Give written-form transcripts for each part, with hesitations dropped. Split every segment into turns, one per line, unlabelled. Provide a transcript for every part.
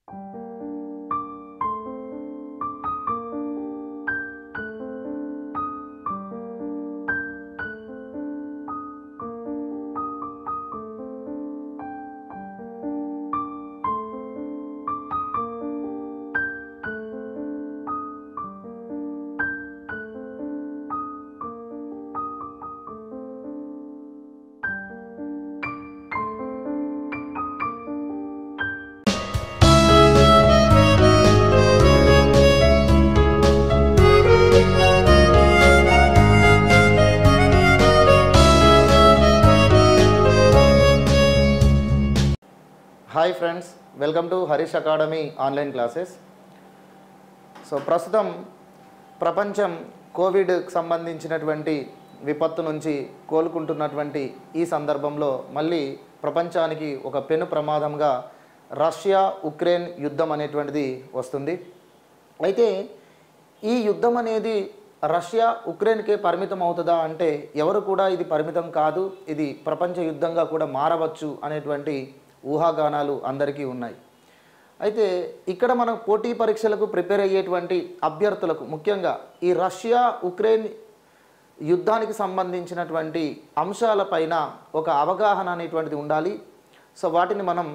Hi friends, welcome to Harish academy online classes. So ప్రస్తుతం ప్రపంచం కోవిడ్కి సంబంధించినటువంటి విపత్తు నుంచి కోలుకుంటున్నటువంటి ఈ సందర్భంలో మళ్ళీ ప్రపంచానికి ఒక పెను ప్రమాదంగా రష్యా ఉక్రెయిన్ యుద్ధం అనేటువంటిది వస్తుంది. అయితే ఈ యుద్ధం అనేది రష్యా ఉక్రెయిన్కే పరిమితం అవుతుందా అంటే ఎవరు కూడా ఇది పరిమితం కాదు, ఇది ప్రపంచ యుద్ధంగా కూడా మారవచ్చు అనేటువంటి ఊహాగానాలు అందరికీ ఉన్నాయి. అయితే ఇక్కడ మనం పోటీ పరీక్షలకు ప్రిపేర్ అయ్యేటువంటి అభ్యర్థులకు ముఖ్యంగా ఈ రష్యా ఉక్రెయిన్ యుద్ధానికి సంబంధించినటువంటి అంశాలపైన ఒక అవగాహన అనేటువంటిది ఉండాలి. సో వాటిని మనం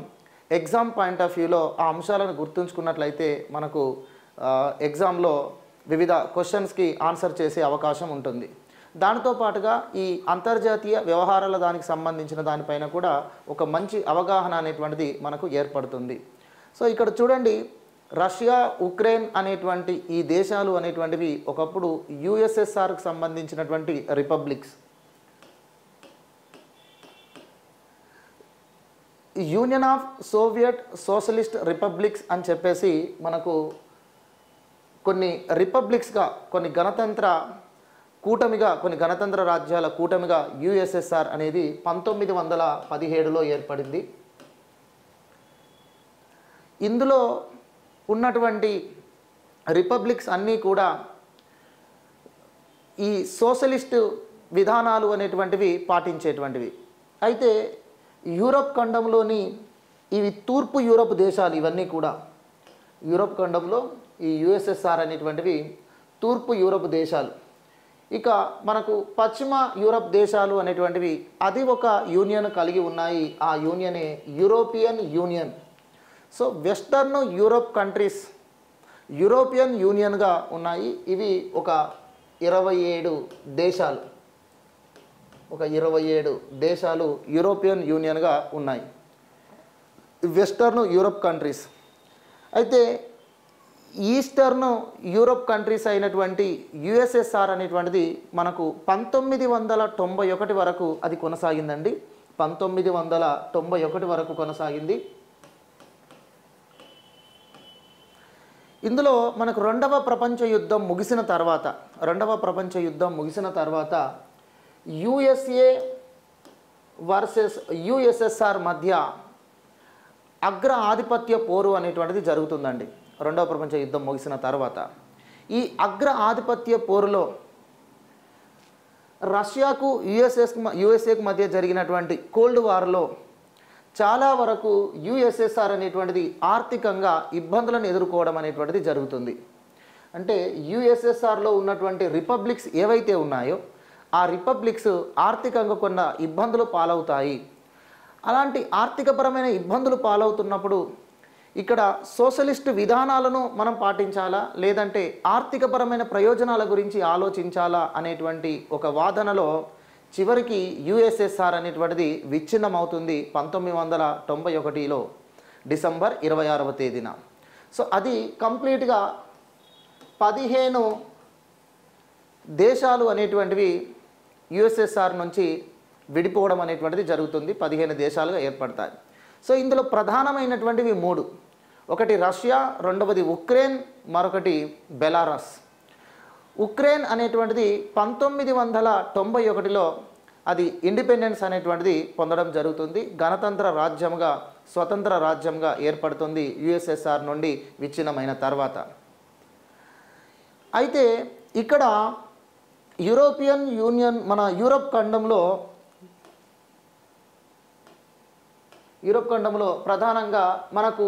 ఎగ్జామ్ పాయింట్ ఆఫ్ వ్యూలో ఆ అంశాలను గుర్తుంచుకున్నట్లయితే మనకు ఎగ్జామ్లో వివిధ క్వశ్చన్స్కి ఆన్సర్ చేసే అవకాశం ఉంటుంది. దానితో పాటుగా ఈ అంతర్జాతీయ వ్యవహారాల దానికి సంబంధించిన దానిపైన కూడా ఒక మంచి అవగాహన అనేటువంటిది మనకు ఏర్పడుతుంది. సో ఇక్కడ చూడండి, రష్యా ఉక్రెయిన్ అనేటువంటి ఈ దేశాలు అనేటువంటివి ఒకప్పుడు యుఎస్ఎస్ఆర్కి సంబంధించినటువంటి republics. Union of Soviet socialist republics అని చెప్పేసి మనకు కొన్ని రిపబ్లిక్స్గా కొన్ని గణతంత్ర రాజ్యాల కూటమిగా యుఎస్ఎస్ఆర్ అనేది 1917లో ఏర్పడింది. ఇందులో ఉన్నటువంటి రిపబ్లిక్స్ అన్నీ కూడా ఈ సోషలిస్టు విధానాలు అనేటువంటివి పాటించేటువంటివి. అయితే యూరప్ ఖండంలోని ఇవి తూర్పు యూరప్ దేశాలు, ఇవన్నీ కూడా యూరప్ ఖండంలో ఈ యుఎస్ఎస్ఆర్ అనేటువంటివి తూర్పు యూరప్ దేశాలు. ఇక మనకు పశ్చిమ యూరప్ దేశాలు అనేటువంటివి అది ఒక యూనియన్ కలిగి ఉన్నాయి. ఆ యూనియనే European union. So western Europe countries European యూనియన్గా ఉన్నాయి. ఇవి ఒక 27 దేశాలు, ఒక 27 దేశాలు యూరోపియన్ యూనియన్గా ఉన్నాయి, వెస్టర్న్ యూరప్ కంట్రీస్. అయితే ఈస్టర్న్ యూరప్ కంట్రీస్ అయినటువంటి యుఎస్ఎస్ఆర్ అనేటువంటిది మనకు 1991 వరకు అది కొనసాగిందండి. 1991 వరకు కొనసాగింది. ఇందులో మనకు రెండవ ప్రపంచ యుద్ధం ముగిసిన తర్వాత యుఎస్ఏ వర్సెస్ యుఎస్ఎస్ఆర్ మధ్య అగ్ర ఆధిపత్య పోరు అనేటువంటిది జరుగుతుందండి. రెండవ ప్రపంచ యుద్ధం ముగిసిన తర్వాత ఈ అగ్ర ఆధిపత్య పోరులో రష్యాకు యుఎస్ఏకు మధ్య జరిగినటువంటి కోల్డ్ వార్లో చాలా వరకు యుఎస్ఎస్ఆర్ అనేటువంటిది ఆర్థికంగా ఇబ్బందులను ఎదుర్కోవడం అనేటువంటిది జరుగుతుంది. అంటే యుఎస్ఎస్ఆర్లో ఉన్నటువంటి రిపబ్లిక్స్ ఏవైతే ఉన్నాయో ఆ రిపబ్లిక్స్ ఆర్థికంగా కొన్ని ఇబ్బందులు పాలవుతాయి. అలాంటి ఆర్థికపరమైన ఇబ్బందులు పాలవుతున్నప్పుడు ఇక్కడ సోషలిస్టు విధానాలను మనం పాటించాలా, లేదంటే ఆర్థికపరమైన ప్రయోజనాల గురించి ఆలోచించాలా అనేటువంటి ఒక వాదనలో చివరికి యుఎస్ఎస్ఆర్ అనేటువంటిది విచ్ఛిన్నమవుతుంది 1991లో డిసెంబర్ 26వ తేదీన. సో అది కంప్లీట్గా 15 దేశాలు అనేటువంటివి యుఎస్ఎస్ఆర్ నుంచి విడిపోవడం అనేటువంటిది జరుగుతుంది. 15 దేశాలుగా ఏర్పడతాయి. సో ఇందులో ప్రధానమైనటువంటివి 3. ఒకటి రష్యా, రెండవది ఉక్రెయిన్, మరొకటి బెలారస్. ఉక్రెయిన్ అనేటువంటిది 1991లో అది ఇండిపెండెన్స్ అనేటువంటిది పొందడం జరుగుతుంది. గణతంత్ర రాజ్యంగా, స్వతంత్ర రాజ్యంగా ఏర్పడుతుంది యుఎస్ఎస్ఆర్ నుండి విచ్ఛిన్నమైన తర్వాత. అయితే ఇక్కడ యూరోపియన్ యూనియన్ మన యూరప్ ఖండంలో ప్రధానంగా మనకు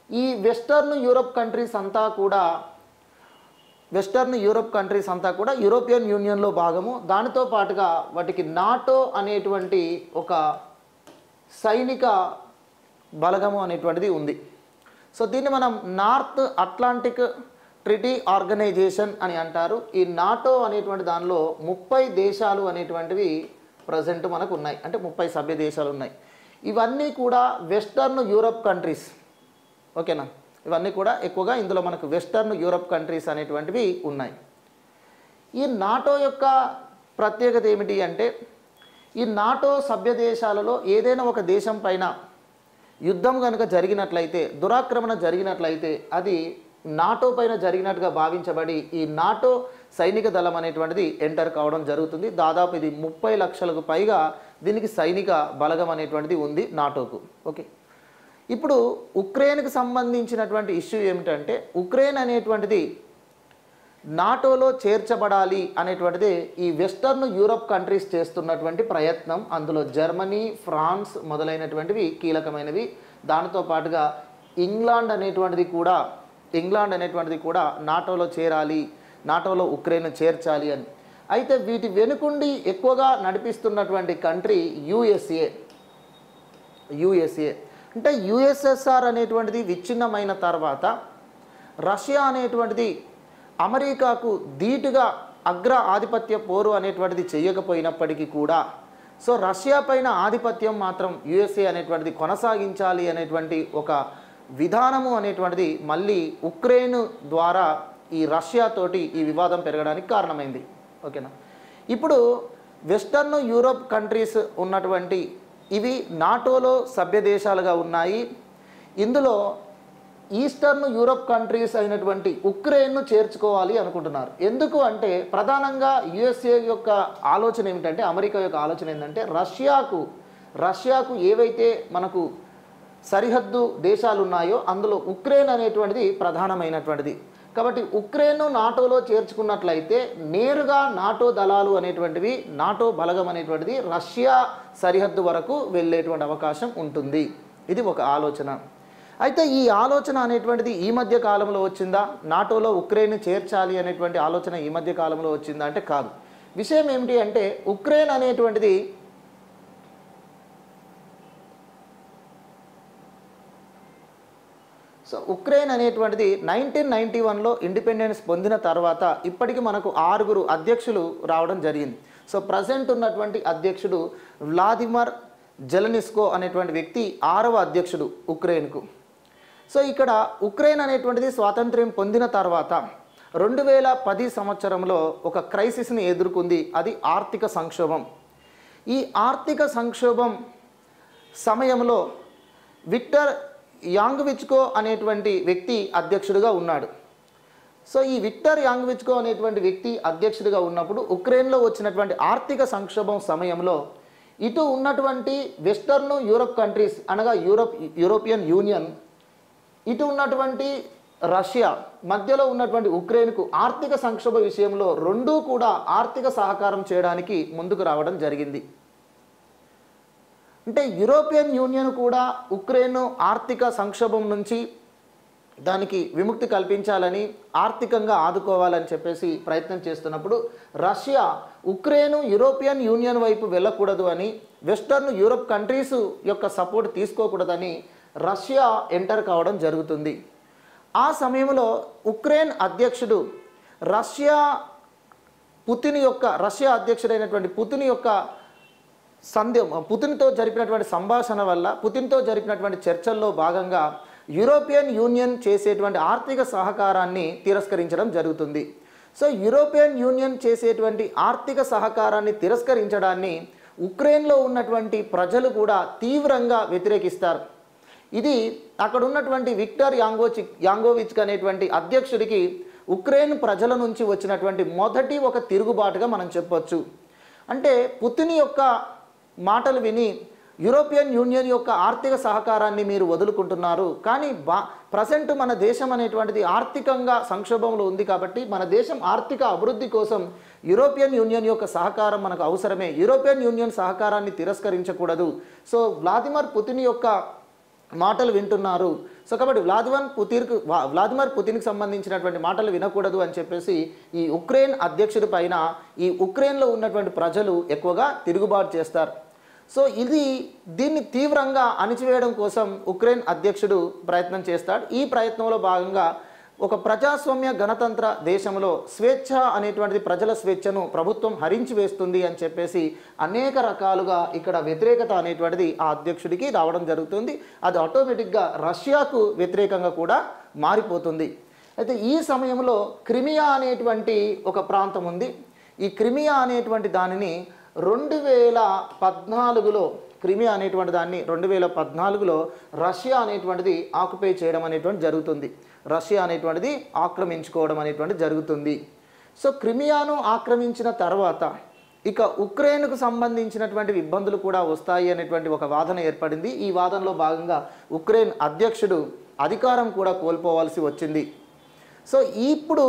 ఈ వెస్టర్న్ యూరోప్ కంట్రీస్ అంతా కూడా యూరోపియన్ యూనియన్లో భాగము. దానితో పాటుగా వాటికి నాటో అనేటువంటి ఒక సైనిక బలగము అనేటువంటిది ఉంది. సో దీన్ని మనం నార్త్ అట్లాంటిక్ ట్రిటీ ఆర్గనైజేషన్ అని అంటారు. ఈ నాటో అనేటువంటి దానిలో 30 దేశాలు అనేటువంటివి ప్రజెంట్ మనకు ఉన్నాయి, అంటే 30 సభ్య దేశాలు ఉన్నాయి. ఇవన్నీ కూడా వెస్టర్న్ యూరోప్ కంట్రీస్, ఓకేనా. ఇవన్నీ కూడా ఎక్కువగా ఇందులో మనకు వెస్టర్న్ యూరోప్ కంట్రీస్ అనేటువంటివి ఉన్నాయి. ఈ నాటో యొక్క ప్రత్యేకత ఏమిటి అంటే, ఈ నాటో సభ్య దేశాలలో ఏదైనా ఒక దేశం పైన యుద్ధం కనుక జరిగినట్లయితే, దురాక్రమణ జరిగినట్లయితే అది నాటో పైన జరిగినట్టుగా భావించబడి ఈ నాటో సైనిక దళం అనేటువంటిది ఎంటర్ కావడం జరుగుతుంది. దాదాపు ఇది 30 లక్షలకు పైగా దీనికి సైనిక బలగం అనేటువంటిది ఉంది నాటోకు. ఓకే, ఇప్పుడు ఉక్రెయిన్కి సంబంధించినటువంటి ఇష్యూ ఏమిటంటే, ఉక్రెయిన్ అనేటువంటిది నాటోలో చేర్చబడాలి అనేటువంటిది ఈ వెస్టర్న్ యూరోప్ కంట్రీస్ చేస్తున్నటువంటి ప్రయత్నం. అందులో జర్మనీ, ఫ్రాన్స్ మొదలైనటువంటివి కీలకమైనవి. దానితో పాటుగా ఇంగ్లాండ్ అనేటువంటిది కూడా నాటోలో చేరాలి, నాటోలో ఉక్రెయిన్ చేర్చాలి అని. అయితే వీటి వెనుకుండి ఎక్కువగా నడిపిస్తున్నటువంటి కంట్రీ యుఎస్ఏ. అంటే యుఎస్ఎస్ఆర్ అనేటువంటిది విచ్ఛిన్నమైన తర్వాత రష్యా అనేటువంటిది అమెరికాకు ధీటుగా అగ్ర ఆధిపత్య పోరు అనేటువంటిది చేయకపోయినప్పటికీ కూడా సో రష్యా పైన ఆధిపత్యం మాత్రం యుఎస్ఏ అనేటువంటిది కొనసాగించాలి అనేటువంటి ఒక విధానము అనేటువంటిది మళ్ళీ ఉక్రెయిన్ ద్వారా ఈ రష్యా తోటి ఈ వివాదం పెరగడానికి కారణమైంది. ఓకేనా. ఇప్పుడు వెస్టర్న్ యూరోప్ కంట్రీస్ ఉన్నటువంటి ఇవి నాటోలో సభ్య దేశాలుగా ఉన్నాయి. ఇందులో ఈస్టర్న్ యూరోప్ కంట్రీస్ అయినటువంటి ఉక్రెయిన్ను చేర్చుకోవాలి అనుకుంటున్నారు. ఎందుకు అంటే ప్రధానంగా యుఎస్ఏ యొక్క ఆలోచన ఏమిటంటే, అమెరికా యొక్క ఆలోచన ఏంటంటే, రష్యాకు ఏవైతే మనకు సరిహద్దు దేశాలు ఉన్నాయో అందులో ఉక్రెయిన్ అనేటువంటిది ప్రధానమైనటువంటిది. కాబట్టి ఉక్రెయిన్ను నాటోలో చేర్చుకున్నట్లయితే నేరుగా నాటో దళాలు అనేటువంటివి, నాటో బలగం అనేటువంటిది రష్యా సరిహద్దు వరకు వెళ్ళేటువంటి అవకాశం ఉంటుంది. ఇది ఒక ఆలోచన. అయితే ఈ ఆలోచన అనేటువంటిది ఈ మధ్య కాలంలో వచ్చిందా, నాటోలో ఉక్రెయిన్ చేర్చాలి అనేటువంటి ఆలోచన ఈ మధ్య కాలంలో వచ్చిందా అంటే కాదు. విషయం ఏమిటి అంటే, ఉక్రెయిన్ అనేటువంటిది ఉక్రెయిన్ అనేటువంటిది 1991లో ఇండిపెండెన్స్ పొందిన తర్వాత ఇప్పటికి మనకు 6 అధ్యక్షులు రావడం జరిగింది. సో ప్రజెంట్ ఉన్నటువంటి అధ్యక్షుడు వ్లాదిమిర్ జెలెన్స్కీ అనేటువంటి వ్యక్తి 6వ అధ్యక్షుడు ఉక్రెయిన్కు. సో ఇక్కడ ఉక్రెయిన్ అనేటువంటిది స్వాతంత్ర్యం పొందిన తర్వాత 2010 సంవత్సరంలో ఒక క్రైసిస్ని ఎదుర్కొంది. అది ఆర్థిక సంక్షోభం. ఈ ఆర్థిక సంక్షోభం సమయంలో విక్టర్ యాంగ్విచ్కో అనేటువంటి వ్యక్తి అధ్యక్షుడిగా ఉన్నాడు. సో ఈ విక్టర్ యాంగ్విచ్కో అనేటువంటి వ్యక్తి అధ్యక్షుడిగా ఉన్నప్పుడు ఉక్రెయిన్లో వచ్చినటువంటి ఆర్థిక సంక్షోభం సమయంలో ఇటు ఉన్నటువంటి వెస్టర్న్ యూరోప్ కంట్రీస్ అనగా యూరోపియన్ యూనియన్, ఇటు ఉన్నటువంటి రష్యా, మధ్యలో ఉన్నటువంటి ఉక్రెయిన్కు ఆర్థిక సంక్షోభ విషయంలో రెండూ కూడా ఆర్థిక సహకారం చేయడానికి ముందుకు రావడం జరిగింది. అంటే యూరోపియన్ యూనియన్ కూడా ఉక్రెయిన్ ఆర్థిక సంక్షోభం నుంచి దానికి విముక్తి కల్పించాలని, ఆర్థికంగా ఆదుకోవాలని చెప్పేసి ప్రయత్నం చేస్తున్నప్పుడు రష్యా ఉక్రెయిన్ యూరోపియన్ యూనియన్ వైపు వెళ్ళకూడదు అని, వెస్టర్న్ యూరోప్ కంట్రీస్ యొక్క సపోర్ట్ తీసుకోకూడదని రష్యా ఎంటర్ కావడం జరుగుతుంది. ఆ సమయంలో ఉక్రెయిన్ అధ్యక్షుడు రష్యా అధ్యక్షుడైనటువంటి పుతిన్ యొక్క పుతిన్తో జరిపినటువంటి సంభాషణ వల్ల, పుతిన్తో జరిపినటువంటి చర్చల్లో భాగంగా యూరోపియన్ యూనియన్ చేసేటువంటి ఆర్థిక సహకారాన్ని తిరస్కరించడం జరుగుతుంది. సో యూరోపియన్ యూనియన్ చేసేటువంటి ఆర్థిక సహకారాన్ని తిరస్కరించడాన్ని ఉక్రెయిన్లో ఉన్నటువంటి ప్రజలు కూడా తీవ్రంగా వ్యతిరేకిస్తారు. ఇది అక్కడ ఉన్నటువంటి విక్టర్ యాంగోవిచ్ అనేటువంటి అధ్యక్షుడికి ఉక్రెయిన్ ప్రజల నుంచి వచ్చినటువంటి మొదటి ఒక తిరుగుబాటుగా మనం చెప్పొచ్చు. అంటే పుతిన్ యొక్క మాటలు విని యూరోపియన్ యూనియన్ యొక్క ఆర్థిక సహకారాన్ని మీరు వదులుకుంటున్నారు, కానీ ప్రజెంట్ మన దేశం అనేటువంటిది ఆర్థికంగా సంక్షోభంలో ఉంది కాబట్టి మన దేశం ఆర్థిక అభివృద్ధి కోసం యూరోపియన్ యూనియన్ యొక్క సహకారం మనకు అవసరమే, యూరోపియన్ యూనియన్ సహకారాన్ని తిరస్కరించకూడదు. సో వ్లాదిమిర్ పుతిన్ యొక్క మాటలు వింటున్నారు, సో కాబట్టి వ్లాదిమిర్ పుతిన్కి సంబంధించినటువంటి మాటలు వినకూడదు అని చెప్పేసి ఈ ఉక్రెయిన్ అధ్యక్షుడి పైన ఈ ఉక్రెయిన్లో ఉన్నటువంటి ప్రజలు ఎక్కువగా తిరుగుబాటు చేస్తారు. సో దీన్ని తీవ్రంగా అణిచివేయడం కోసం ఉక్రెయిన్ అధ్యక్షుడు ప్రయత్నం చేస్తాడు. ఈ ప్రయత్నంలో భాగంగా ఒక ప్రజాస్వామ్య గణతంత్ర దేశంలో స్వేచ్ఛ అనేటువంటిది, ప్రజల స్వేచ్ఛను ప్రభుత్వం హరించి వేస్తుంది అని చెప్పేసి అనేక రకాలుగా ఇక్కడ వ్యతిరేకత అనేటువంటిది ఆ అధ్యక్షుడికి రావడం జరుగుతుంది. అది ఆటోమేటిక్గా రష్యాకు వ్యతిరేకంగా కూడా మారిపోతుంది. అయితే ఈ సమయంలో క్రిమియా అనేటువంటి ఒక ప్రాంతం ఉంది. ఈ క్రిమియా అనేటువంటి దానిని 2014లో క్రిమియా అనేటువంటి దాన్ని 2014లో రష్యా అనేటువంటిది ఆక్యుపై చేయడం అనేటువంటి జరుగుతుంది. రష్యా అనేటువంటిది ఆక్రమించుకోవడం అనేటువంటి జరుగుతుంది. సో క్రిమియాను ఆక్రమించిన తర్వాత ఇక ఉక్రెయిన్కు సంబంధించినటువంటి ఇబ్బందులు కూడా వస్తాయి అనేటువంటి ఒక వాదన ఏర్పడింది. ఈ వాదనలో భాగంగా ఉక్రెయిన్ అధ్యక్షుడు అధికారం కూడా కోల్పోవాల్సి వచ్చింది. సో ఇప్పుడు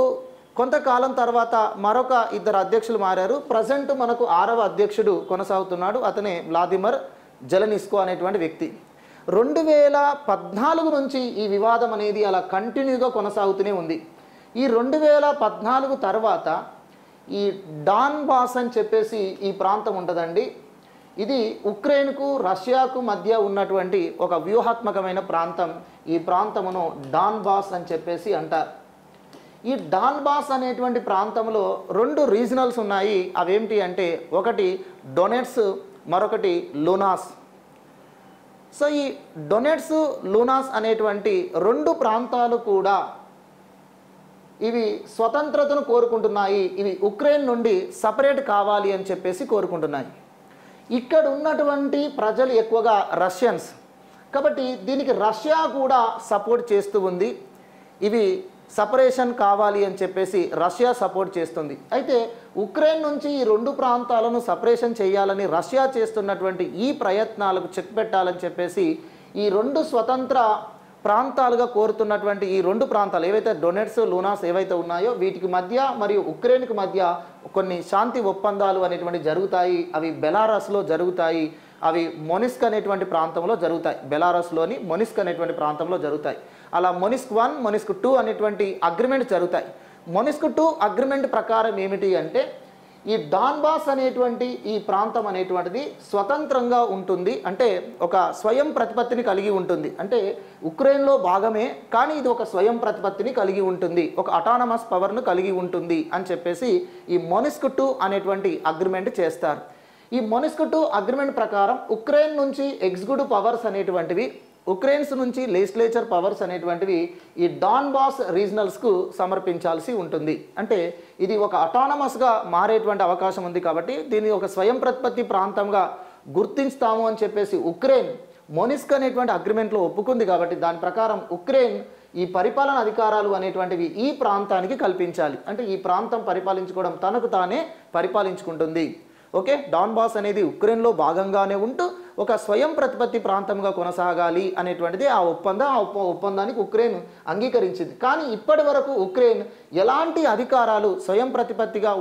కొంతకాలం తర్వాత మరొక 2 అధ్యక్షులు మారారు. ప్రజెంట్ మనకు 6వ అధ్యక్షుడు కొనసాగుతున్నాడు. అతనే వ్లాదిమిర్ జెలెన్స్కీ అనేటువంటి వ్యక్తి. 2014 నుంచి ఈ వివాదం అనేది అలా కంటిన్యూగా కొనసాగుతూనే ఉంది. ఈ 2014 తర్వాత ఈ డాన్బాస్ అని చెప్పేసి ఈ ప్రాంతం ఉంటుందండి. ఇది ఉక్రెయిన్కు రష్యాకు మధ్య ఉన్నటువంటి ఒక వ్యూహాత్మకమైన ప్రాంతం. ఈ ప్రాంతమును డాన్బాస్ అని చెప్పేసి అంటారు. ఈ డాన్బాస్ అనేటువంటి ప్రాంతంలో 2 రీజనల్స్ ఉన్నాయి. అవేంటి అంటే ఒకటి డొనెట్స్, మరొకటి లూనాస్. సో ఈ డొనెట్స్, లూనాస్ అనేటువంటి 2 ప్రాంతాలు కూడా ఇవి స్వతంత్రతను కోరుకుంటున్నాయి. ఇవి ఉక్రెయిన్ నుండి సపరేట్ కావాలి అని చెప్పేసి కోరుకుంటున్నాయి. ఇక్కడ ఉన్నటువంటి ప్రజలు ఎక్కువగా రష్యన్స్ కాబట్టి దీనికి రష్యా కూడా సపోర్ట్ చేస్తూ ఉంది. ఇవి సపరేషన్ కావాలి అని చెప్పేసి రష్యా సపోర్ట్ చేస్తుంది. అయితే ఉక్రెయిన్ నుంచి ఈ 2 ప్రాంతాలను సపరేషన్ చేయాలని రష్యా చేస్తున్నటువంటి ఈ ప్రయత్నాలకు చెక్ పెట్టాలని చెప్పేసి ఈ 2 స్వతంత్ర ప్రాంతాలుగా కోరుతున్నటువంటి ఈ 2 ప్రాంతాలు ఏవైతే డొనెట్స్, లూనాస్ ఏవైతే ఉన్నాయో వీటికి మధ్య మరియు ఉక్రెయిన్కి మధ్య కొన్ని శాంతి ఒప్పందాలు అనేటువంటి జరుగుతాయి. అవి బెలారస్లో జరుగుతాయి. అవి మొనిస్క్ అనేటువంటి ప్రాంతంలో జరుగుతాయి. బెలారస్లోని మొనిస్క్ అనేటువంటి ప్రాంతంలో జరుగుతాయి. అలా మొనిస్క్ 1, మొనిస్క్ 2 అనేటువంటి అగ్రిమెంట్ జరుగుతాయి. మొనిస్క్ 2 అగ్రిమెంట్ ప్రకారం ఏమిటి అంటే ఈ డాన్బాస్ అనేటువంటి ఈ ప్రాంతం అనేటువంటిది స్వతంత్రంగా ఉంటుంది. అంటే ఒక స్వయం ప్రతిపత్తిని కలిగి ఉంటుంది. అంటే ఉక్రెయిన్లో భాగమే కానీ ఇది ఒక స్వయం ప్రతిపత్తిని కలిగి ఉంటుంది, ఒక అటానమస్ పవర్ను కలిగి ఉంటుంది అని చెప్పేసి ఈ మొనిస్క్ 2 అనేటువంటి అగ్రిమెంట్ చేస్తారు. ఈ మొనిస్క్ 2 అగ్రిమెంట్ ప్రకారం ఉక్రెయిన్ నుంచి ఎగ్జిక్యూటివ్ పవర్స్ అనేటువంటివి, ఉక్రెయిన్స్ నుంచి లెజిస్లేచర్ పవర్స్ అనేటువంటివి ఈ డాన్బాస్ రీజనల్స్కు సమర్పించాల్సి ఉంటుంది. అంటే ఇది ఒక అటానమస్గా మారేటువంటి అవకాశం ఉంది కాబట్టి దీన్ని ఒక స్వయం ప్రతిపత్తి ప్రాంతంగా గుర్తిస్తాము అని చెప్పేసి ఉక్రెయిన్ మొనిస్క్ అనేటువంటి అగ్రిమెంట్లో ఒప్పుకుంది. కాబట్టి దాని ప్రకారం ఉక్రెయిన్ ఈ పరిపాలన అధికారాలు అనేటువంటివి ఈ ప్రాంతానికి కల్పించాలి. అంటే ఈ ప్రాంతం పరిపాలించుకోవడం తనకు తానే పరిపాలించుకుంటుంది. ఓకే, డాన్బాస్ అనేది ఉక్రెయిన్లో భాగంగానే ఉంటూ ఒక స్వయం ప్రతిపత్తి ప్రాంతంగా కొనసాగాలి అనేటువంటిది ఆ ఒప్పందానికి ఉక్రెయిన్ అంగీకరించింది. కానీ ఇప్పటి వరకు ఉక్రెయిన్ ఎలాంటి అధికారాలు స్వయం ప్రతిపత్తిగా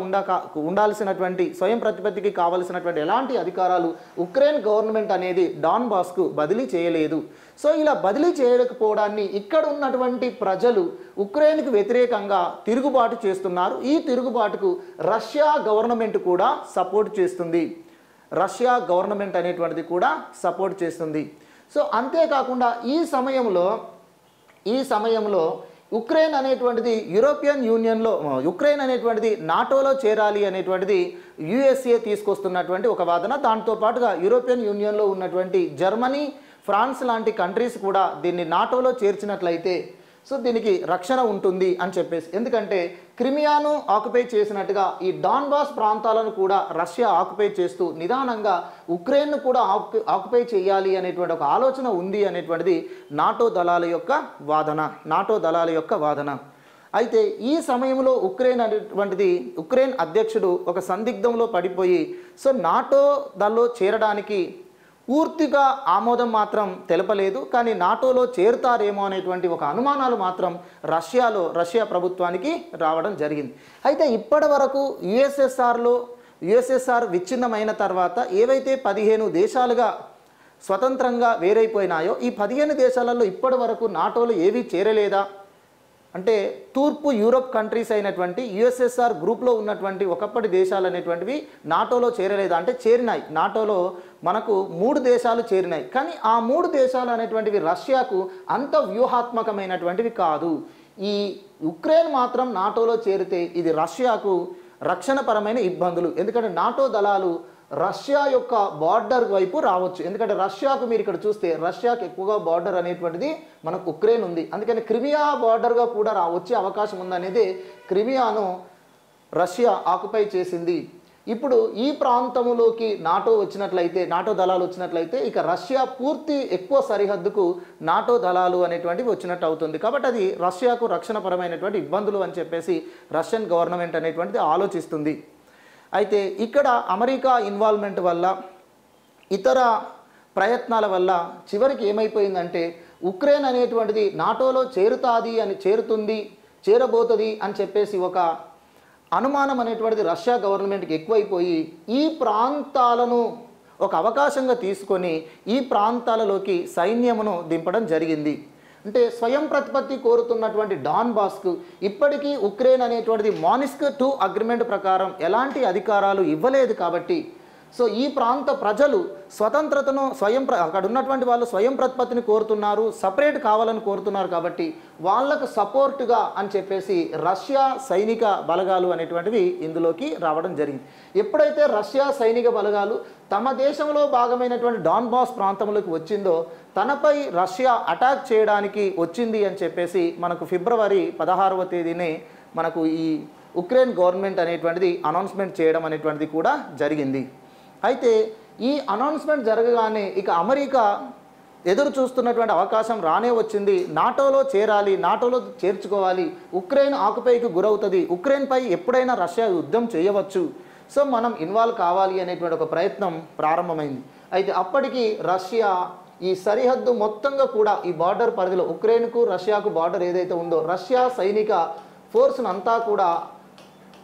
ఉండాల్సినటువంటి స్వయం ప్రతిపత్తికి కావలసినటువంటి ఎలాంటి అధికారాలు ఉక్రెయిన్ గవర్నమెంట్ అనేది డాన్బాస్కు బదిలీ చేయలేదు. సో ఇలా బదిలీ చేయకపోవడాన్ని ఇక్కడ ఉన్నటువంటి ప్రజలు ఉక్రెయిన్కు వ్యతిరేకంగా తిరుగుబాటు చేస్తున్నారు. ఈ తిరుగుబాటుకు రష్యా గవర్నమెంట్ కూడా సపోర్ట్ చేస్తుంది. రష్యా గవర్నమెంట్ అనేటువంటిది కూడా సపోర్ట్ చేస్తుంది. సో అంతేకాకుండా ఈ సమయంలో ఉక్రెయిన్ అనేటువంటిది యూరోపియన్ యూనియన్లో, ఉక్రెయిన్ అనేటువంటిది నాటోలో చేరాలి అనేటువంటిది యుఎస్ఏ తీసుకొస్తున్నటువంటి ఒక వాదన. దాంతోపాటుగా యూరోపియన్ యూనియన్లో ఉన్నటువంటి జర్మనీ, ఫ్రాన్స్ లాంటి కంట్రీస్ కూడా దీన్ని నాటోలో చేర్చినట్లయితే సో దీనికి రక్షణ ఉంటుంది అని చెప్పేసి, ఎందుకంటే క్రిమియాను ఆక్యుపై చేసినట్టుగా ఈ డాన్బాస్ ప్రాంతాలను కూడా రష్యా ఆక్యుపై చేస్తూ నిదానంగా ఉక్రెయిన్ను కూడా ఆక్యుపై చేయాలి అనేటువంటి ఒక ఆలోచన ఉంది అనేటువంటిది నాటో దళాల యొక్క వాదన. అయితే ఈ సమయంలో ఉక్రెయిన్ అధ్యక్షుడు ఒక సందిగ్ధంలో పడిపోయి సో నాటో దళలో చేరడానికి పూర్తిగా ఆమోదం మాత్రం తెలపలేదు. కానీ నాటోలో చేరుతారేమో అనేటువంటి ఒక అనుమానాలు మాత్రం రష్యా ప్రభుత్వానికి రావడం జరిగింది. అయితే ఇప్పటి వరకు యుఎస్ఎస్ఆర్ విచ్ఛిన్నమైన తర్వాత ఏవైతే 15 దేశాలుగా స్వతంత్రంగా వేరైపోయినాయో ఈ 15 దేశాలలో ఇప్పటి వరకు నాటోలో ఏవీ చేరలేదా అంటే తూర్పు యూరోప్ కంట్రీస్ అయినటువంటి యుఎస్ఎస్ఆర్ గ్రూప్లో ఉన్నటువంటి ఒకప్పటి దేశాలు అనేటువంటివి నాటోలో చేరలేదా అంటే చేరినాయి. నాటోలో మనకు 3 దేశాలు చేరినాయి. కానీ ఆ 3 దేశాలు అనేటువంటివి రష్యాకు అంత వ్యూహాత్మకమైనటువంటివి కాదు. ఈ ఉక్రెయిన్ మాత్రం నాటోలో చేరితే ఇది రష్యాకు రక్షణపరమైన ఇబ్బందులు. ఎందుకంటే నాటో దళాలు రష్యా యొక్క బార్డర్ వైపు రావచ్చు. ఎందుకంటే రష్యాకు మీరు ఇక్కడ చూస్తే రష్యాకు ఎక్కువగా బార్డర్ అనేటువంటిది మనకు ఉక్రెయిన్ ఉంది. అందుకని క్రిమియా బార్డర్గా కూడా వచ్చే అవకాశం ఉందనేది క్రిమియాను రష్యా ఆక్యుపై చేసింది. ఇప్పుడు ఈ ప్రాంతంలోకి నాటో వచ్చినట్లయితే, నాటో దళాలు వచ్చినట్లయితే ఇక రష్యా పూర్తి ఎక్కువ సరిహద్దుకు నాటో దళాలు అనేటువంటివి వచ్చినట్టు అవుతుంది. కాబట్టి అది రష్యాకు రక్షణపరమైనటువంటి ఇబ్బందులు అని చెప్పేసి రష్యన్ గవర్నమెంట్ అనేటువంటిది ఆలోచిస్తుంది. అయితే ఇక్కడ అమెరికా ఇన్వాల్వ్మెంట్ వల్ల ఇతర ప్రయత్నాల వల్ల చివరికి ఏమైపోయిందంటే ఉక్రెయిన్ అనేటువంటిది నాటోలో చేరబోతుంది అని చెప్పేసి ఒక అనుమానం అనేటువంటిది రష్యా గవర్నమెంట్కి ఎక్కువైపోయి ఈ ప్రాంతాలను ఒక అవకాశంగా తీసుకొని ఈ ప్రాంతాలలోకి సైన్యమును దింపడం జరిగింది. అంటే స్వయం ప్రతిపత్తి కోరుతున్నటువంటి డాన్బాస్కు ఇప్పటికీ ఉక్రెయిన్ అనేటువంటిది మానిస్క్ II అగ్రిమెంట్ ప్రకారం ఎలాంటి అధికారాలు ఇవ్వలేదు. కాబట్టి సో ఈ ప్రాంత ప్రజలు స్వతంత్రతను అక్కడ ఉన్నటువంటి వాళ్ళు స్వయం ప్రతిపత్తిని కోరుతున్నారు, సపరేట్ కావాలని కోరుతున్నారు. కాబట్టి వాళ్ళకు సపోర్టుగా అని చెప్పేసి రష్యా సైనిక బలగాలు అనేటువంటివి ఇందులోకి రావడం జరిగింది. ఎప్పుడైతే రష్యా సైనిక బలగాలు తమ దేశంలో భాగమైనటువంటి డాన్బాస్ ప్రాంతంలోకి వచ్చిందో తనపై రష్యా అటాక్ చేయడానికి వచ్చింది అని చెప్పేసి మనకు ఫిబ్రవరి 16వ తేదీనే మనకు ఈ ఉక్రెయిన్ గవర్నమెంట్ అనేటువంటిది అనౌన్స్మెంట్ చేయడం అనేటువంటిది కూడా జరిగింది. అయితే ఈ అనౌన్స్మెంట్ జరగగానే ఇక అమెరికా ఎదురు చూస్తున్నటువంటి అవకాశం రానే వచ్చింది. నాటోలో చేరాలి, నాటోలో చేర్చుకోవాలి, ఉక్రెయిన్ ఆక్యుపైకి గురవుతుంది, ఉక్రెయిన్పై ఎప్పుడైనా రష్యా యుద్ధం చేయవచ్చు, సో మనం ఇన్వాల్వ్ కావాలి అనేటువంటి ఒక ప్రయత్నం ప్రారంభమైంది. అయితే అప్పటికి రష్యా ఈ సరిహద్దు మొత్తంగా కూడా ఈ బార్డర్ పరిధిలో ఉక్రెయిన్కు రష్యాకు బార్డర్ ఏదైతే ఉందో రష్యా సైనిక ఫోర్స్ను అంతా కూడా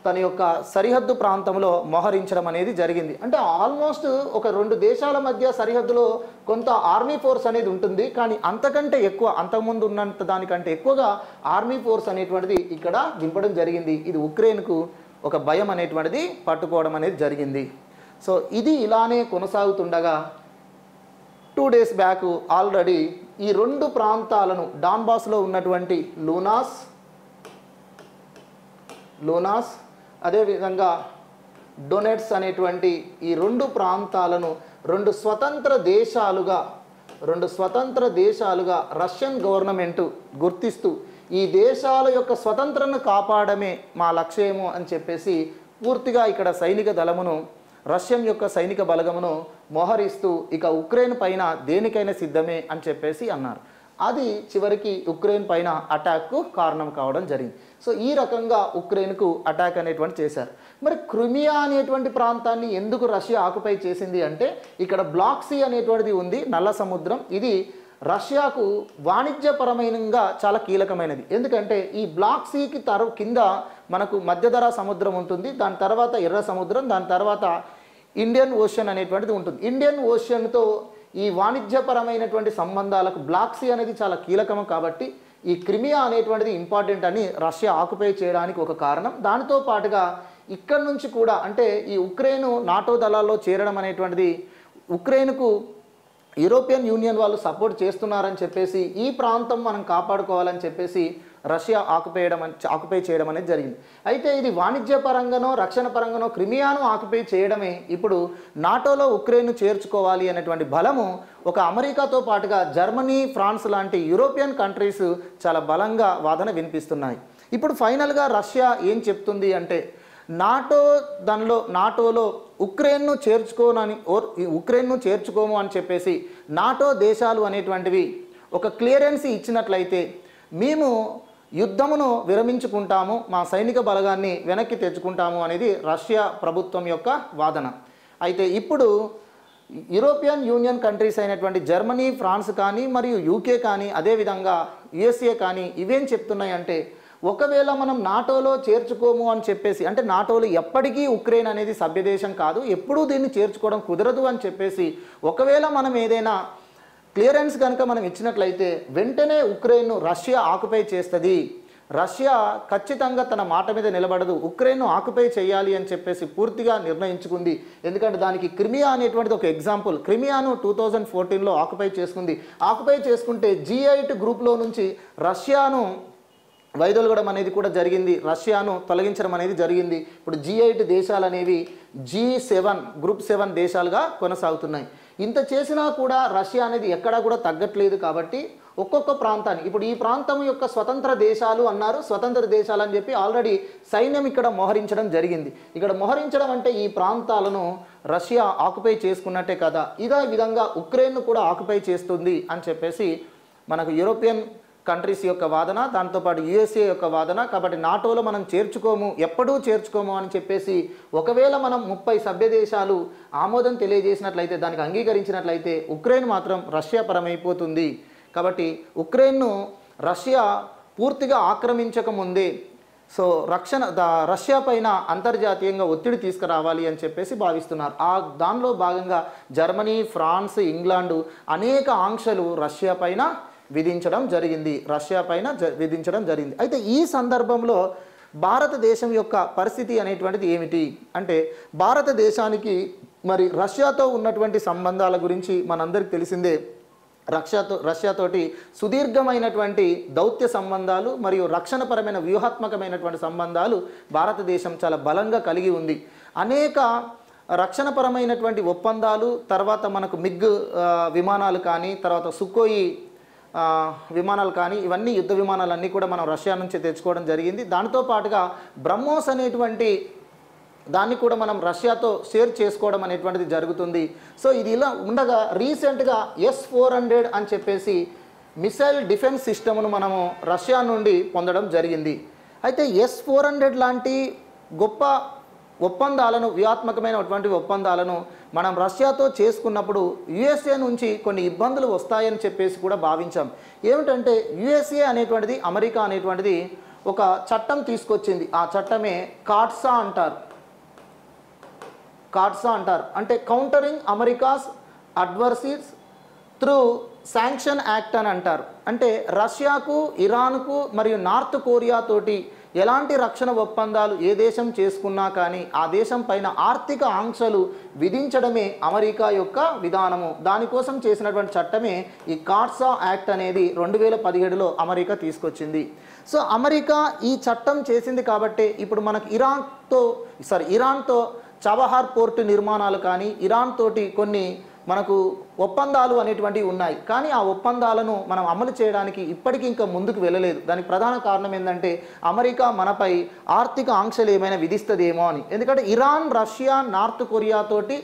తన యొక్క సరిహద్దు ప్రాంతంలో మోహరించడం అనేది జరిగింది. అంటే ఆల్మోస్ట్ ఒక 2 దేశాల మధ్య సరిహద్దులో కొంత ఆర్మీ ఫోర్స్ అనేది ఉంటుంది. కానీ అంతకంటే ఎక్కువ, అంతకుముందు ఉన్నంత దానికంటే ఎక్కువగా ఆర్మీ ఫోర్స్ అనేటువంటిది ఇక్కడ దింపడం జరిగింది. ఇది ఉక్రెయిన్కు ఒక భయం అనేటువంటిది పట్టుకోవడం అనేది జరిగింది. సో ఇది ఇలానే కొనసాగుతుండగా 2 డేస్ బ్యాక్ ఆల్రెడీ ఈ 2 ప్రాంతాలను డాన్బాస్లో ఉన్నటువంటి లూనాస్ అదేవిధంగా డొనెట్స్ అనేటువంటి ఈ 2 ప్రాంతాలను 2 స్వతంత్ర దేశాలుగా రష్యన్ గవర్నమెంట్ గుర్తిస్తూ ఈ దేశాల యొక్క స్వతంత్రను కాపాడమే మా లక్ష్యము అని చెప్పేసి పూర్తిగా ఇక్కడ సైనిక దళమును రష్యన్ యొక్క సైనిక బలగమును మోహరిస్తూ ఇక ఉక్రెయిన్ పైన దేనికైనా సిద్ధమే అని చెప్పేసి అన్నారు. అది చివరికి ఉక్రెయిన్ పైన అటాక్కు కారణం కావడం జరిగింది. సో ఈ రకంగా ఉక్రెయిన్కు అటాక్ అనేటువంటి చేశారు. మరి క్రిమియా అనేటువంటి ప్రాంతాన్ని ఎందుకు రష్యా ఆక్యుపై చేసింది అంటే ఇక్కడ బ్లాక్ సీ అనేటువంటిది ఉంది, నల్ల సముద్రం. ఇది రష్యాకు వాణిజ్యపరమైనగా చాలా కీలకమైనది. ఎందుకంటే ఈ బ్లాక్ సీకి కింద మనకు మధ్యధరా సముద్రం ఉంటుంది, దాని తర్వాత ఎర్ర సముద్రం, దాని తర్వాత ఇండియన్ ఓషన్ అనేటువంటిది ఉంటుంది. ఇండియన్ ఓషన్తో ఈ వాణిజ్యపరమైనటువంటి సంబంధాలకు బ్లాక్ సీ అనేది చాలా కీలకం. కాబట్టి ఈ క్రిమియా అనేటువంటిది ఇంపార్టెంట్ అని రష్యా ఆక్యుపై చేయడానికి ఒక కారణం. దానితో పాటుగా ఇక్కడ నుంచి కూడా అంటే ఈ ఉక్రెయిన్ నాటో దళాల్లో చేరడం అనేటువంటిది ఉక్రెయిన్కు యూరోపియన్ యూనియన్ వాళ్ళు సపోర్ట్ చేస్తున్నారని చెప్పేసి ఈ ప్రాంతం మనం కాపాడుకోవాలని చెప్పేసి రష్యా ఆక్యుపై చేయడం అనేది జరిగింది. అయితే ఇది వాణిజ్యపరంగానో రక్షణ పరంగానో క్రిమియాను ఆక్యుపై చేయడమే ఇప్పుడు నాటోలో ఉక్రెయిన్ను చేర్చుకోవాలి అనేటువంటి బలము ఒక అమెరికాతో పాటుగా జర్మనీ, ఫ్రాన్స్ లాంటి యూరోపియన్ కంట్రీస్ చాలా బలంగా వాదన వినిపిస్తున్నాయి. ఇప్పుడు ఫైనల్గా రష్యా ఏం చెప్తుంది అంటే నాటోలో ఉక్రెయిన్ను చేర్చుకోము అని చెప్పేసి నాటో దేశాలు అనేటువంటివి ఒక క్లియరెన్స్ ఇచ్చినట్లయితే మేము యుద్ధమును విరమించుకుంటాము, మా సైనిక బలగాన్ని వెనక్కి తెచ్చుకుంటాము అనేది రష్యా ప్రభుత్వం యొక్క వాదన. అయితే ఇప్పుడు యూరోపియన్ యూనియన్ కంట్రీస్ అయినటువంటి జర్మనీ, ఫ్రాన్స్ కానీ మరియు యూకే కానీ అదేవిధంగా యుఎస్ఏ కానీ ఇవేం చెప్తున్నాయంటే ఒకవేళ మనం నాటోలో చేర్చుకోము అని చెప్పేసి, అంటే నాటోలో ఎప్పటికీ ఉక్రెయిన్ అనేది సభ్యదేశం కాదు, ఎప్పుడూ దీన్ని చేర్చుకోవడం కుదరదు అని చెప్పేసి ఒకవేళ మనం ఏదైనా క్లియరెన్స్ కనుక మనం ఇచ్చినట్లయితే వెంటనే ఉక్రెయిన్ను రష్యా ఆక్యుపై చేస్తుంది. రష్యా ఖచ్చితంగా తన మాట మీద నిలబడదు, ఉక్రెయిన్ను ఆక్యుపై చేయాలి అని చెప్పేసి పూర్తిగా నిర్ణయించుకుంది. ఎందుకంటే దానికి క్రిమియా అనేటువంటిది ఒక ఎగ్జాంపుల్. క్రిమియాను 2014లో ఆక్యుపై చేసుకుంది. ఆక్యుపై చేసుకుంటే G8 గ్రూప్లో నుంచి రష్యాను వైదొలగడం అనేది కూడా జరిగింది, రష్యాను తొలగించడం అనేది జరిగింది. ఇప్పుడు G8 దేశాలు అనేవి G7 గ్రూప్ 7 దేశాలుగా కొనసాగుతున్నాయి. ఇంత చేసినా కూడా రష్యా అనేది ఎక్కడా కూడా తగ్గట్లేదు. కాబట్టి ఒక్కొక్క ప్రాంతాన్ని, ఇప్పుడు ఈ ప్రాంతం యొక్క స్వతంత్ర దేశాలు అన్నారు, స్వతంత్ర దేశాలు అని చెప్పి ఆల్రెడీ సైన్యం ఇక్కడ మోహరించడం జరిగింది. ఇక్కడ మోహరించడం అంటే ఈ ప్రాంతాలను రష్యా ఆక్యుపై చేసుకున్నట్టే కదా. ఇదే విధంగా ఉక్రెయిన్ను కూడా ఆక్యుపై చేస్తుంది అని చెప్పేసి మనకు యూరోపియన్ కంట్రీస్ యొక్క వాదన, దాంతోపాటు USA యొక్క వాదన. కాబట్టి నాటోలో మనం చేర్చుకోము, ఎప్పుడూ చేర్చుకోము అని చెప్పేసి ఒకవేళ మనం 30 సభ్య దేశాలు ఆమోదం తెలియజేసినట్లయితే, దానికి అంగీకరించినట్లయితే ఉక్రెయిన్ మాత్రం రష్యా పరమైపోతుంది. కాబట్టి ఉక్రెయిన్ను రష్యా పూర్తిగా ఆక్రమించకముందే రష్యా పైన అంతర్జాతీయంగా ఒత్తిడి తీసుకురావాలి అని చెప్పేసి భావిస్తున్నారు. దానిలో భాగంగా జర్మనీ, ఫ్రాన్స్, ఇంగ్లాండ్ అనేక ఆంక్షలు రష్యా పైన విధించడం జరిగింది. అయితే ఈ సందర్భంలో భారతదేశం యొక్క పరిస్థితి అనేటువంటిది ఏమిటి అంటే, భారతదేశానికి మరి రష్యాతో ఉన్నటువంటి సంబంధాల గురించి మనందరికీ తెలిసిందే. రష్యాతోటి సుదీర్ఘమైనటువంటి దౌత్య సంబంధాలు మరియు రక్షణపరమైన వ్యూహాత్మకమైనటువంటి సంబంధాలు భారతదేశం చాలా బలంగా కలిగి ఉంది. అనేక రక్షణపరమైనటువంటి ఒప్పందాలు, తర్వాత మనకు మిగ్ విమానాలు కానీ, తర్వాత సుఖోయి విమానాలు కానీ, ఇవన్నీ యుద్ధ విమానాలన్నీ కూడా మనం రష్యా నుంచి తెచ్చుకోవడం జరిగింది. దానితో పాటుగా బ్రహ్మోస్ అనేటువంటి దాన్ని కూడా మనం రష్యాతో షేర్ చేసుకోవడం అనేటువంటిది జరుగుతుంది. సో ఇది ఇలా ఉండగా రీసెంట్గా S-400 అని చెప్పేసి మిసైల్ డిఫెన్స్ సిస్టమ్ను మనము రష్యా నుండి పొందడం జరిగింది. అయితే S-400 లాంటి గొప్ప ఒప్పందాలను, వ్యూహాత్మకమైనటువంటి ఒప్పందాలను మనం రష్యాతో చేసుకున్నప్పుడు USA నుంచి కొన్ని ఇబ్బందులు వస్తాయని చెప్పేసి కూడా భావించాం. ఏమిటంటే USA అనేటువంటిది, అమెరికా అనేటువంటిది ఒక చట్టం తీసుకొచ్చింది. ఆ చట్టమే కాట్సా అంటారు. అంటే countering America's adversaries through sanction act అని అంటారు. అంటే రష్యాకు, ఇరాన్కు మరియు నార్త్ కొరియా తోటి ఎలాంటి రక్షణ ఒప్పందాలు ఏ దేశం చేసుకున్నా కానీ ఆ దేశం పైన ఆర్థిక ఆంక్షలు విధించడమే అమెరికా యొక్క విధానము. దానికోసం చేసినటువంటి చట్టమే ఈ కాట్సా యాక్ట్ అనేది 2017లో అమెరికా తీసుకొచ్చింది. సో అమెరికా ఈ చట్టం చేసింది కాబట్టి ఇప్పుడు మనకు ఇరాన్తో చబహార్ పోర్టు నిర్మాణాలు కానీ, ఇరాన్ తోటి కొన్ని మనకు ఒప్పందాలు అనేటువంటివి ఉన్నాయి. కానీ ఆ ఒప్పందాలను మనం అమలు చేయడానికి ఇప్పటికీ ఇంకా ముందుకు వెళ్ళలేదు. దానికి ప్రధాన కారణం ఏంటంటే అమెరికా మనపై ఆర్థిక ఆంక్షలు ఏమైనా విధిస్తుందేమో అని. ఎందుకంటే ఇరాన్, రష్యా, నార్త్ కొరియా తోటి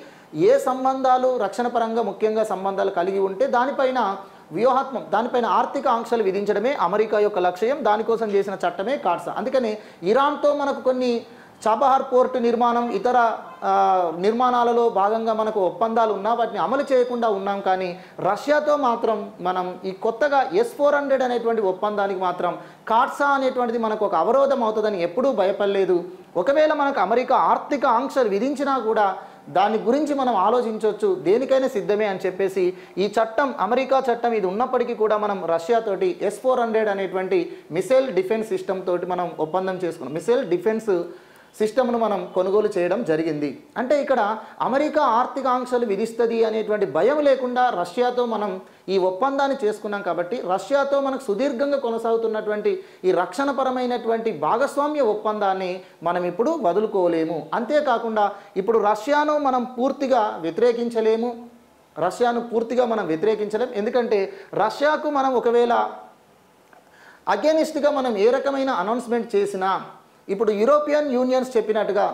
ఏ సంబంధాలు రక్షణ పరంగా ముఖ్యంగా సంబంధాలు కలిగి ఉంటే దానిపైన ఆర్థిక ఆంక్షలు విధించడమే అమెరికా యొక్క లక్ష్యం. దానికోసం చేసిన చట్టమే కాట్సా. అందుకని ఇరాన్తో మనకు కొన్ని చాబహార్ పోర్టు నిర్మాణం, ఇతర నిర్మాణాలలో భాగంగా మనకు ఒప్పందాలు ఉన్నా వాటిని అమలు చేయకుండా ఉన్నాం. కానీ రష్యాతో మాత్రం మనం ఈ కొత్తగా S-400 అనేటువంటి ఒప్పందానికి మాత్రం కాట్సా అనేటువంటిది మనకు ఒక అవరోధం అవుతుందని ఎప్పుడూ భయపడలేదు. ఒకవేళ మనకు అమెరికా ఆర్థిక ఆంక్షలు విధించినా కూడా దాని గురించి మనం ఆలోచించవచ్చు, దేనికైనా సిద్ధమే అని చెప్పేసి ఈ చట్టం, అమెరికా చట్టం ఇది ఉన్నప్పటికీ కూడా మనం రష్యాతోటి S-400 అనేటువంటి మిసైల్ డిఫెన్స్ సిస్టమ్ తోటి మనం ఒప్పందం చేసుకున్నాం. మిసైల్ డిఫెన్స్ సిస్టమ్ను మనం కొనుగోలు చేయడం జరిగింది. అంటే ఇక్కడ అమెరికా ఆర్థిక ఆంక్షలు విధిస్తుంది అనేటువంటి భయం లేకుండా రష్యాతో మనం ఈ ఒప్పందాన్ని చేసుకున్నాం. కాబట్టి రష్యాతో మనకు సుదీర్ఘంగా కొనసాగుతున్నటువంటి ఈ రక్షణపరమైనటువంటి భాగస్వామ్య ఒప్పందాన్ని మనం ఇప్పుడు వదులుకోలేము. అంతేకాకుండా ఇప్పుడు రష్యాను మనం పూర్తిగా వ్యతిరేకించలేము. ఎందుకంటే రష్యాకు మనం ఒకవేళ అగెనిస్ట్గా మనం ఏ రకమైన అనౌన్స్మెంట్ చేసినా, ఇప్పుడు యూరోపియన్ యూనియన్స్ చెప్పినట్టుగా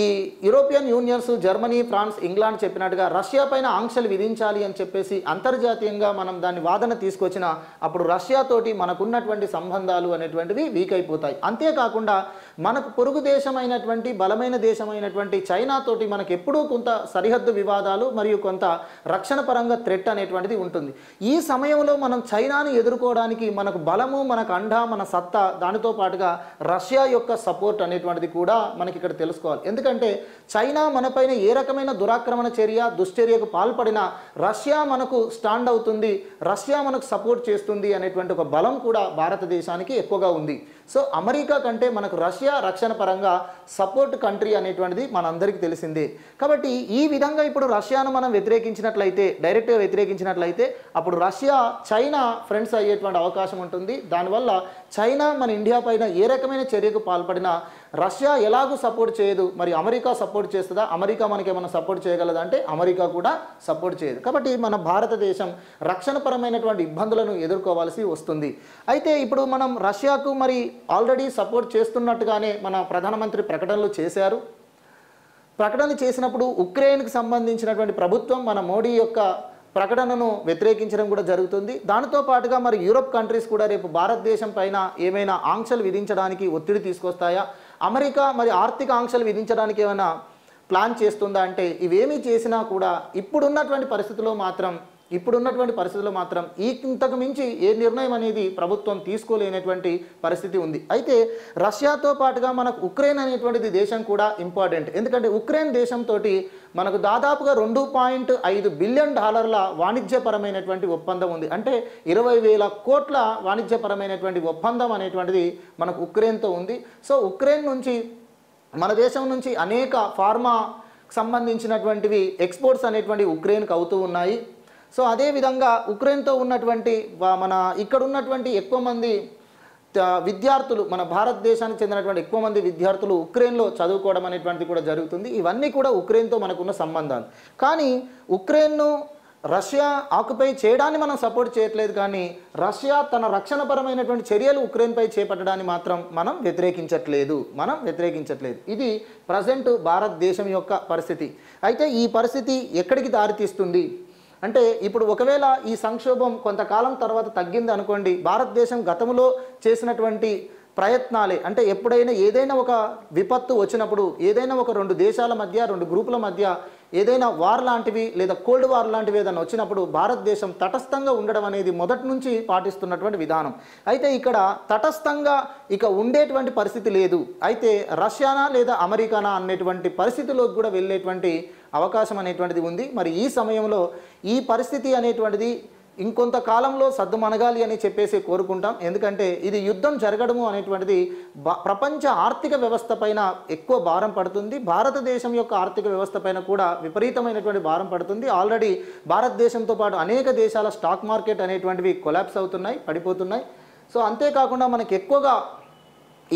ఈ European unions Germany, France, England చెప్పినట్టుగా రష్యా పైన ఆంక్షలు విధించాలి అని చెప్పేసి అంతర్జాతీయంగా మనం దాన్ని వాదన తీసుకొచ్చిన అప్పుడు రష్యాతోటి మనకున్నటువంటి సంబంధాలు అనేటువంటివి వీక్ అయిపోతాయి. అంతేకాకుండా మనకు పొరుగు దేశమైనటువంటి బలమైన దేశమైనటువంటి చైనాతోటి మనకు ఎప్పుడూ కొంత సరిహద్దు వివాదాలు మరియు కొంత రక్షణ పరంగా థ్రెట్ అనేటువంటిది ఉంటుంది. ఈ సమయంలో మనం చైనాని ఎదుర్కోవడానికి మనకు బలము, మనకు అండ, మన సత్తా, దానితో పాటుగా రష్యా యొక్క సపోర్ట్ అనేటువంటిది కూడా మనకి ఇక్కడ తెలుసుకోవాలి. ఎందుకంటే చైనా మనపైన ఏ రకమైన దురాక్రమణ చర్య, దుశ్చర్యకు పాల్పడినా రష్యా మనకు స్టాండ్ అవుతుంది, రష్యా మనకు సపోర్ట్ చేస్తుంది అనేటువంటి ఒక బలం కూడా భారతదేశానికి ఎక్కువగా ఉంది. సో అమెరికా కంటే మనకు రష్యా రక్షణ పరంగా సపోర్ట్ కంట్రీ అనేటువంటిది మనందరికీ తెలిసిందే. కాబట్టి ఈ విధంగా ఇప్పుడు రష్యాను మనం వ్యతిరేకించినట్లయితే, డైరెక్ట్గా వ్యతిరేకించినట్లయితే అప్పుడు రష్యా చైనా ఫ్రెండ్స్ అయ్యేటువంటి అవకాశం ఉంటుంది. దానివల్ల చైనా మన ఇండియా పైన ఏ రకమైన చర్యకు పాల్పడినా రష్యా ఎలాగూ సపోర్ట్ చేయదు. మరి అమెరికా సపోర్ట్ చేస్తుందా? అమెరికా మనకి ఏమైనా సపోర్ట్ చేయగలదా అంటే అమెరికా కూడా సపోర్ట్ చేయదు. కాబట్టి మన భారతదేశం రక్షణపరమైనటువంటి ఇబ్బందులను ఎదుర్కోవాల్సి వస్తుంది. అయితే ఇప్పుడు మనం రష్యాకు మరి ఆల్రెడీ సపోర్ట్ చేస్తున్నట్టుగానే మన ప్రధానమంత్రి ప్రకటనలు చేశారు. ప్రకటనలు చేసినప్పుడు ఉక్రెయిన్కి సంబంధించినటువంటి ప్రభుత్వం మన మోడీ యొక్క ప్రకటనను వ్యతిరేకించడం కూడా జరుగుతుంది. దానితో పాటుగా మరి యూరోప్ కంట్రీస్ కూడా రేపు భారతదేశం పైన ఏమైనా ఆంక్షలు విధించడానికి ఒత్తిడి తీసుకొస్తాయా, అమెరికా మరి ఆర్థిక ఆంక్షలు విధించడానికి ఏమైనా ప్లాన్ చేస్తుందా అంటే ఇవేమీ చేసినా కూడా ఇప్పుడున్నటువంటి పరిస్థితుల్లో మాత్రం ఇంతకు మించి ఏ నిర్ణయం అనేది ప్రభుత్వం తీసుకోలేనటువంటి పరిస్థితి ఉంది. అయితే రష్యాతో పాటుగా మనకు ఉక్రెయిన్ అనేటువంటిది దేశం కూడా ఇంపార్టెంట్. ఎందుకంటే ఉక్రెయిన్ దేశంతో మనకు దాదాపుగా $2.5 బిలియన్ వాణిజ్యపరమైనటువంటి ఒప్పందం ఉంది. అంటే 20,000 కోట్ల వాణిజ్యపరమైనటువంటి ఒప్పందం అనేటువంటిది మనకు ఉక్రెయిన్తో ఉంది. సో ఉక్రెయిన్ నుంచి మన దేశం నుంచి అనేక ఫార్మా సంబంధించినటువంటివి ఎక్స్పోర్ట్స్ అనేటువంటి ఉక్రెయిన్కి అవుతూ ఉన్నాయి. సో అదేవిధంగా ఉక్రెయిన్తో ఉన్నటువంటి మన ఇక్కడ ఉన్నటువంటి ఎక్కువ మంది విద్యార్థులు, మన భారతదేశానికి చెందినటువంటి ఎక్కువ మంది విద్యార్థులు ఉక్రెయిన్లో చదువుకోవడం అనేటువంటిది కూడా జరుగుతుంది. ఇవన్నీ కూడా ఉక్రెయిన్తో మనకున్న సంబంధాలు. కానీ ఉక్రెయిన్ను రష్యా ఆక్యుపై చేయడాన్ని మనం సపోర్ట్ చేయట్లేదు, కానీ రష్యా తన రక్షణపరమైనటువంటి చర్యలు ఉక్రెయిన్పై చేపట్టడాన్ని మాత్రం మనం వ్యతిరేకించట్లేదు. ఇది ప్రజెంట్ భారతదేశం యొక్క పరిస్థితి. అయితే ఈ పరిస్థితి ఎక్కడికి దారితీస్తుంది అంటే ఇప్పుడు ఒకవేళ ఈ సంక్షోభం కొంతకాలం తర్వాత తగ్గింది అనుకోండి, భారతదేశం గతంలో చేసినటువంటి ప్రయత్నాలే అంటే ఎప్పుడైనా ఏదైనా ఒక విపత్తు వచ్చినప్పుడు, ఏదైనా ఒక 2 దేశాల మధ్య 2 గ్రూపుల మధ్య ఏదైనా వార్ లాంటివి లేదా కోల్డ్ వార్ లాంటివి ఏదైనా వచ్చినప్పుడు భారతదేశం తటస్థంగా ఉండడం అనేది మొదటి నుంచి పాటిస్తున్నటువంటి విధానం. అయితే ఇక్కడ తటస్థంగా ఇక ఉండేటువంటి పరిస్థితి లేదు. అయితే రష్యానా లేదా అమెరికానా అనేటువంటి పరిస్థితిలోకి కూడా వెళ్ళేటువంటి అవకాశం అనేటువంటిది ఉంది. మరి ఈ సమయంలో ఈ పరిస్థితి అనేటువంటిది ఇంకొంత కాలంలో సద్దుమణగాలి అని చెప్పేసి కోరుకుంటాం. ఎందుకంటే ఇది యుద్ధం జరగడము అనేటువంటిది ప్రపంచ ఆర్థిక వ్యవస్థ పైన ఎక్కువ భారం పడుతుంది. భారతదేశం యొక్క ఆర్థిక వ్యవస్థ పైన కూడా విపరీతమైనటువంటి భారం పడుతుంది. ఆల్రెడీ భారతదేశంతో పాటు అనేక దేశాల స్టాక్ మార్కెట్ అనేటువంటివి కొలాప్స్ అవుతున్నాయి, పడిపోతున్నాయి. సో అంతేకాకుండా మనకి ఎక్కువగా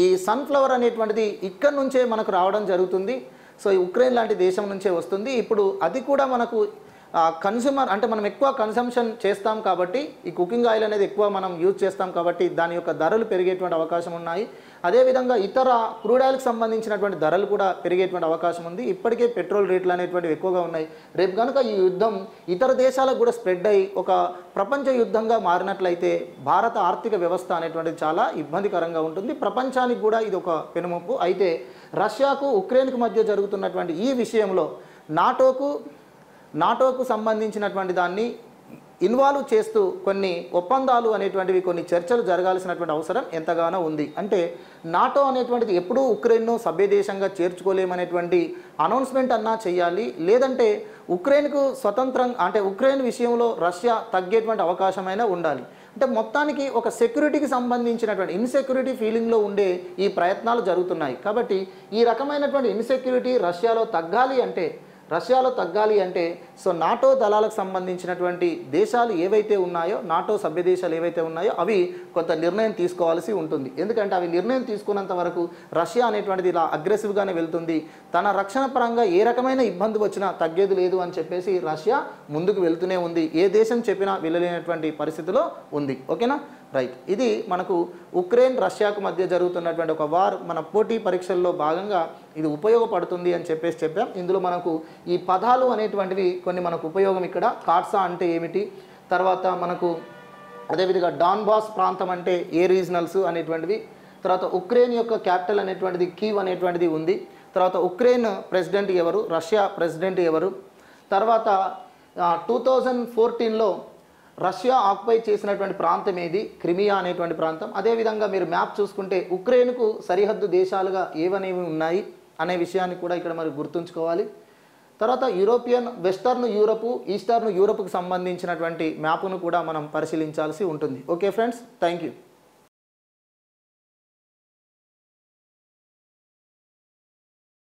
ఈ సన్ఫ్లవర్ అనేటువంటిది ఇక్కడ నుంచే మనకు రావడం జరుగుతుంది. సో ఈ ఉక్రెయిన్ లాంటి దేశం నుంచే వస్తుంది. ఇప్పుడు అది కూడా మనకు కన్స్యూమర్ అంటే మనం ఎక్కువ కన్సంప్షన్ చేస్తాం కాబట్టి, ఈ కుకింగ్ ఆయిల్ అనేది ఎక్కువ మనం యూజ్ చేస్తాం కాబట్టి దాని యొక్క ధరలు పెరిగేటువంటి అవకాశం ఉన్నాయి. అదేవిధంగా ఇతర క్రూడ్ ఆయిల్కి సంబంధించినటువంటి ధరలు కూడా పెరిగేటువంటి అవకాశం ఉంది. ఇప్పటికే పెట్రోల్ రేట్లు అనేటువంటివి ఎక్కువగా ఉన్నాయి. రేపు కనుక ఈ యుద్ధం ఇతర దేశాలకు కూడా స్ప్రెడ్ అయ్యి ఒక ప్రపంచ యుద్ధంగా మారినట్లయితే భారత ఆర్థిక వ్యవస్థ అనేటువంటిది చాలా ఇబ్బందికరంగా ఉంటుంది. ప్రపంచానికి కూడా ఇది ఒక పెనుముప్పు. అయితే రష్యాకు ఉక్రెయిన్కు మధ్య జరుగుతున్నటువంటి ఈ విషయంలో నాటోకు సంబంధించినటువంటి దాన్ని ఇన్వాల్వ్ చేస్తూ కొన్ని ఒప్పందాలు అనేటువంటివి, కొన్ని చర్చలు జరగాల్సినటువంటి అవసరం ఎంతగానో ఉంది. అంటే నాటో అనేటువంటిది ఎప్పుడూ ఉక్రెయిన్ను సభ్యదేశంగా చేర్చుకోలేమనేటువంటి అనౌన్స్మెంట్ అన్నా చేయాలి. లేదంటే ఉక్రెయిన్కు స్వతంత్రం అంటే ఉక్రెయిన్ విషయంలో రష్యా తగ్గేటువంటి అవకాశమైనా ఉండాలి. అంటే మొత్తానికి ఒక సెక్యూరిటీకి సంబంధించినటువంటి ఇన్సెక్యూరిటీ ఫీలింగ్లో ఉండే ఈ ప్రయత్నాలు జరుగుతున్నాయి. కాబట్టి ఈ రకమైనటువంటి ఇన్సెక్యూరిటీ రష్యాలో తగ్గాలి అంటే సో నాటో దళాలకు సంబంధించినటువంటి దేశాలు ఏవైతే ఉన్నాయో, నాటో సభ్య దేశాలు ఏవైతే ఉన్నాయో అవి కొంత నిర్ణయం తీసుకోవాల్సి ఉంటుంది. ఎందుకంటే అవి నిర్ణయం తీసుకున్నంత వరకు రష్యా అనేటువంటిది ఇలా అగ్రెసివ్గానే వెళ్తుంది. తన రక్షణ పరంగా ఏ రకమైన ఇబ్బంది వచ్చినా తగ్గేది లేదు అని చెప్పేసి రష్యా ముందుకు వెళ్తూనే ఉంది. ఏ దేశం చెప్పినా వెళ్ళలేనటువంటి పరిస్థితిలో ఉంది. ఓకేనా, రైట్. ఇది మనకు ఉక్రెయిన్ రష్యాకు మధ్య జరుగుతున్నటువంటి ఒక వార్, మన పోటీ పరీక్షల్లో భాగంగా ఇది ఉపయోగపడుతుంది అని చెప్పాం. ఇందులో మనకు ఈ పదాలు అనేటువంటివి కొన్ని మనకు ఉపయోగం. ఇక్కడ కాట్సా అంటే ఏమిటి, తర్వాత మనకు అదేవిధంగా డాన్బాస్ ప్రాంతం అంటే ఏ రీజనల్స్ అనేటువంటివి, తర్వాత ఉక్రెయిన్ యొక్క క్యాపిటల్ అనేటువంటిది కీవ్ అనేటువంటిది ఉంది, తర్వాత ఉక్రెయిన్ ప్రెసిడెంట్ ఎవరు, రష్యా ప్రెసిడెంట్ ఎవరు, తర్వాత 2014లో రష్యా ఆక్యుపై చేసినటువంటి ప్రాంతం ఏది, క్రిమియా అనేటువంటి ప్రాంతం. అదేవిధంగా మీరు మ్యాప్ చూసుకుంటే ఉక్రెయిన్కు సరిహద్దు దేశాలుగా ఏవనేవి ఉన్నాయి అనే విషయాన్ని కూడా ఇక్కడ మరి గుర్తుంచుకోవాలి. తర్వాత వెస్టర్న్ యూరప్, ఈస్టర్న్ యూరప్కు సంబంధించినటువంటి మ్యాప్ను కూడా మనం పరిశీలించాల్సి ఉంటుంది. Okay friends, thank you.